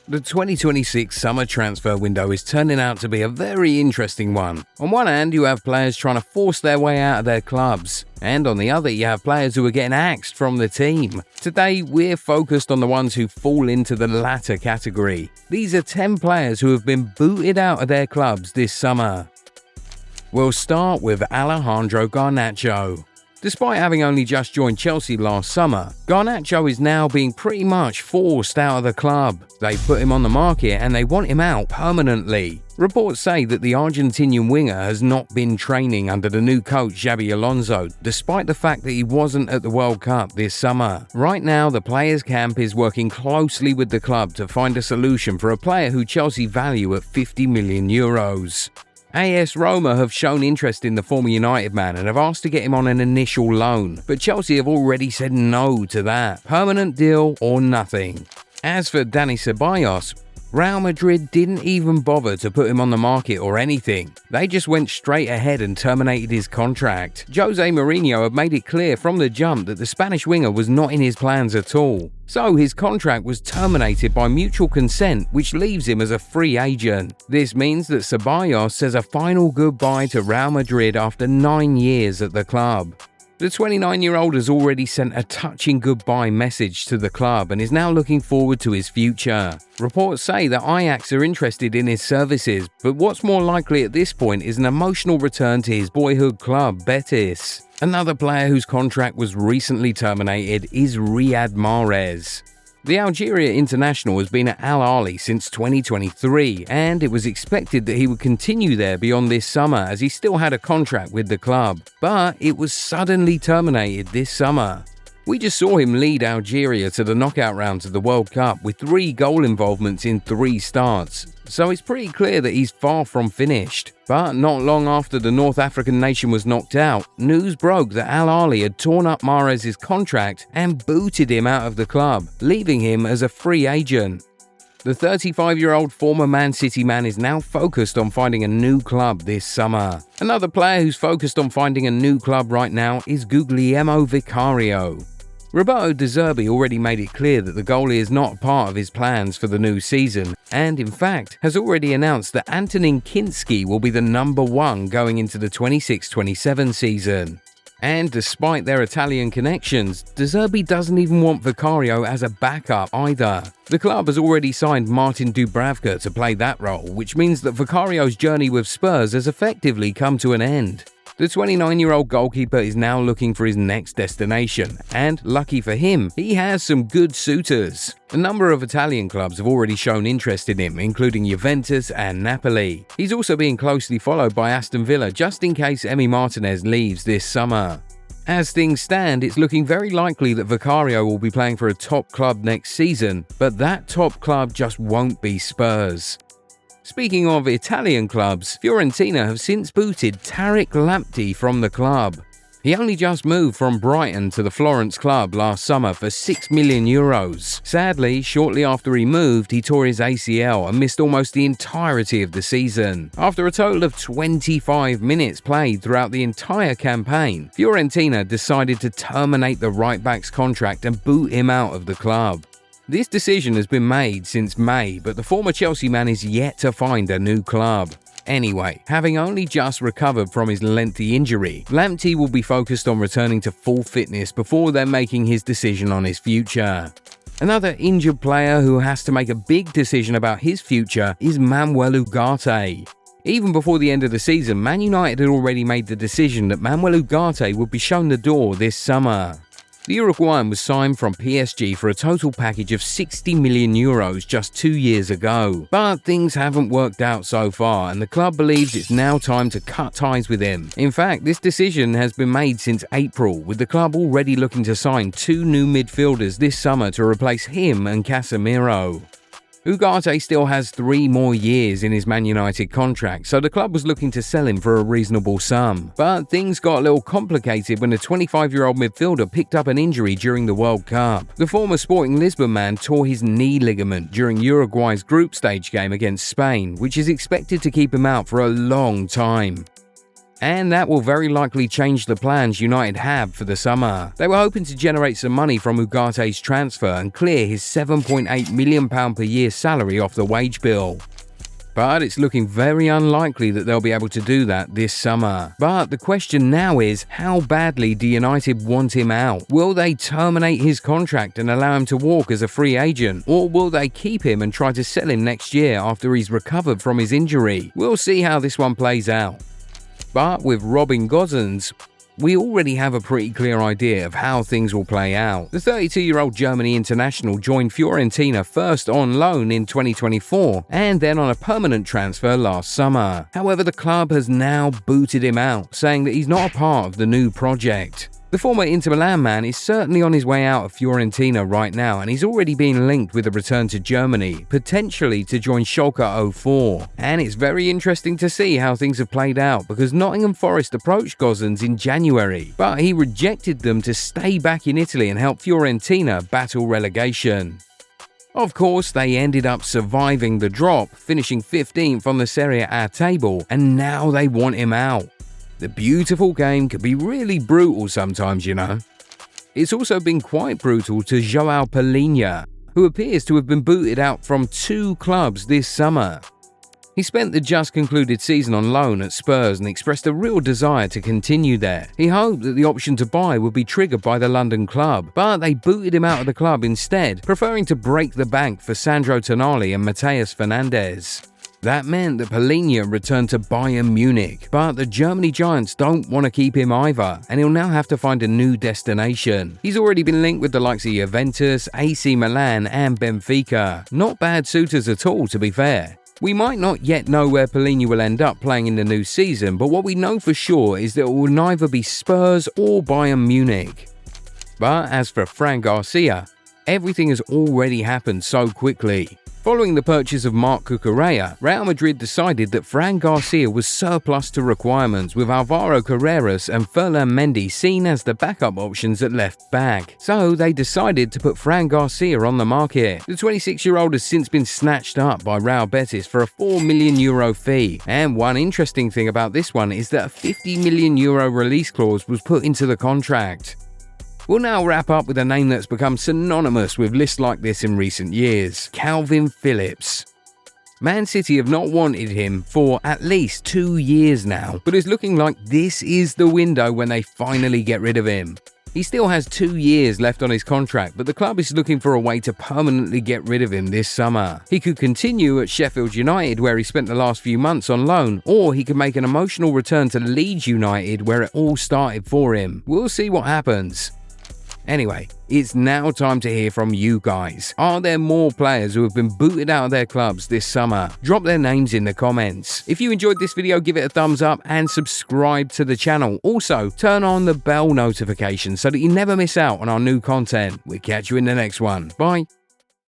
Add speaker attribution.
Speaker 1: The 2026 summer transfer window is turning out to be a very interesting one. On one hand, you have players trying to force their way out of their clubs, and on the other, you have players who are getting axed from the team. Today, we're focused on the ones who fall into the latter category. These are 10 players who have been booted out of their clubs this summer. We'll start with Alejandro Garnacho. Despite having only just joined Chelsea last summer, Garnacho is now being pretty much forced out of the club. They put him on the market and they want him out permanently. Reports say that the Argentinian winger has not been training under the new coach Xabi Alonso, despite the fact that he wasn't at the World Cup this summer. Right now, the players' camp is working closely with the club to find a solution for a player who Chelsea value at €50 million. AS Roma have shown interest in the former United man and have asked to get him on an initial loan, but Chelsea have already said no to that. Permanent deal or nothing. As for Dani Ceballos, Real Madrid didn't even bother to put him on the market or anything. They just went straight ahead and terminated his contract. Jose Mourinho had made it clear from the jump that the Spanish winger was not in his plans at all. So his contract was terminated by mutual consent, which leaves him as a free agent. This means that Ceballos says a final goodbye to Real Madrid after 9 years at the club. The 29-year-old has already sent a touching goodbye message to the club and is now looking forward to his future. Reports say that Ajax are interested in his services, but what's more likely at this point is an emotional return to his boyhood club, Betis. Another player whose contract was recently terminated is Riyad Mahrez. The Algeria international has been at Al Ahly since 2023, and it was expected that he would continue there beyond this summer as he still had a contract with the club. But it was suddenly terminated this summer. We just saw him lead Algeria to the knockout rounds of the World Cup with 3 goal involvements in 3 starts, so it's pretty clear that he's far from finished. But not long after the North African nation was knocked out, news broke that Al Ahly had torn up Mahrez's contract and booted him out of the club, leaving him as a free agent. The 35-year-old former Man City man is now focused on finding a new club this summer. Another player who's focused on finding a new club right now is Guglielmo Vicario. Roberto De Zerbi already made it clear that the goalie is not part of his plans for the new season, and in fact has already announced that Antonin Kinski will be the number 1 going into the 26-27 season. And despite their Italian connections, De Zerbi doesn't even want Vicario as a backup either. The club has already signed Martin Dubravka to play that role, which means that Vicario's journey with Spurs has effectively come to an end. The 29-year-old goalkeeper is now looking for his next destination, and lucky for him, he has some good suitors. A number of Italian clubs have already shown interest in him, including Juventus and Napoli. He's also being closely followed by Aston Villa just in case Emi Martinez leaves this summer. As things stand, it's looking very likely that Vicario will be playing for a top club next season, but that top club just won't be Spurs. Speaking of Italian clubs, Fiorentina have since booted Tariq Lamptey from the club. He only just moved from Brighton to the Florence club last summer for €6 million. Sadly, shortly after he moved, he tore his ACL and missed almost the entirety of the season. After a total of 25 minutes played throughout the entire campaign, Fiorentina decided to terminate the right-back's contract and boot him out of the club. This decision has been made since May, but the former Chelsea man is yet to find a new club. Anyway, having only just recovered from his lengthy injury, Lamptey will be focused on returning to full fitness before then making his decision on his future. Another injured player who has to make a big decision about his future is Manuel Ugarte. Even before the end of the season, Man United had already made the decision that Manuel Ugarte would be shown the door this summer. The Uruguayan was signed from PSG for a total package of €60 million just 2 years ago. But things haven't worked out so far, and the club believes it's now time to cut ties with him. In fact, this decision has been made since April, with the club already looking to sign 2 new midfielders this summer to replace him and Casemiro. Ugarte still has 3 more years in his Man United contract, so the club was looking to sell him for a reasonable sum. But things got a little complicated when the 25-year-old midfielder picked up an injury during the World Cup. The former Sporting Lisbon man tore his knee ligament during Uruguay's group stage game against Spain, which is expected to keep him out for a long time. And that will very likely change the plans United have for the summer. They were hoping to generate some money from Ugarte's transfer and clear his £7.8 million per year salary off the wage bill. But it's looking very unlikely that they'll be able to do that this summer. But the question now is, how badly do United want him out? Will they terminate his contract and allow him to walk as a free agent? Or will they keep him and try to sell him next year after he's recovered from his injury? We'll see how this one plays out. But with Robin Gosens, we already have a pretty clear idea of how things will play out. The 32-year-old Germany international joined Fiorentina first on loan in 2024 and then on a permanent transfer last summer. However, the club has now booted him out, saying that he's not a part of the new project. The former Inter Milan man is certainly on his way out of Fiorentina right now, and he's already been linked with a return to Germany, potentially to join Schalke 04. And it's very interesting to see how things have played out, because Nottingham Forest approached Gosens in January, but he rejected them to stay back in Italy and help Fiorentina battle relegation. Of course, they ended up surviving the drop, finishing 15th on the Serie A table, and now they want him out. The beautiful game can be really brutal sometimes, you know. It's also been quite brutal to Joao Palhinha, who appears to have been booted out from 2 clubs this summer. He spent the just concluded season on loan at Spurs and expressed a real desire to continue there. He hoped that the option to buy would be triggered by the London club, but they booted him out of the club instead, preferring to break the bank for Sandro Tonali and Matheus Fernandes. That meant that Palhinha returned to Bayern Munich, but the Germany Giants don't want to keep him either, and he'll now have to find a new destination. He's already been linked with the likes of Juventus, AC Milan and Benfica. Not bad suitors at all, to be fair. We might not yet know where Palhinha will end up playing in the new season, but what we know for sure is that it will neither be Spurs or Bayern Munich. But as for Fran Garcia, everything has already happened so quickly. Following the purchase of Marc Cucurella, Real Madrid decided that Fran Garcia was surplus to requirements, with Alvaro Carreras and Ferland Mendy seen as the backup options at left back. So they decided to put Fran Garcia on the market. The 26-year-old has since been snatched up by Real Betis for a €4 million fee. And one interesting thing about this one is that a €50 million release clause was put into the contract. We'll now wrap up with a name that's become synonymous with lists like this in recent years: Kalvin Phillips. Man City have not wanted him for at least 2 years now, but it's looking like this is the window when they finally get rid of him. He still has 2 years left on his contract, but the club is looking for a way to permanently get rid of him this summer. He could continue at Sheffield United, where he spent the last few months on loan, or he could make an emotional return to Leeds United, where it all started for him. We'll see what happens. Anyway, it's now time to hear from you guys. Are there more players who have been booted out of their clubs this summer? Drop their names in the comments. If you enjoyed this video, give it a thumbs up and subscribe to the channel. Also, turn on the bell notification so that you never miss out on our new content. We'll catch you in the next one. Bye.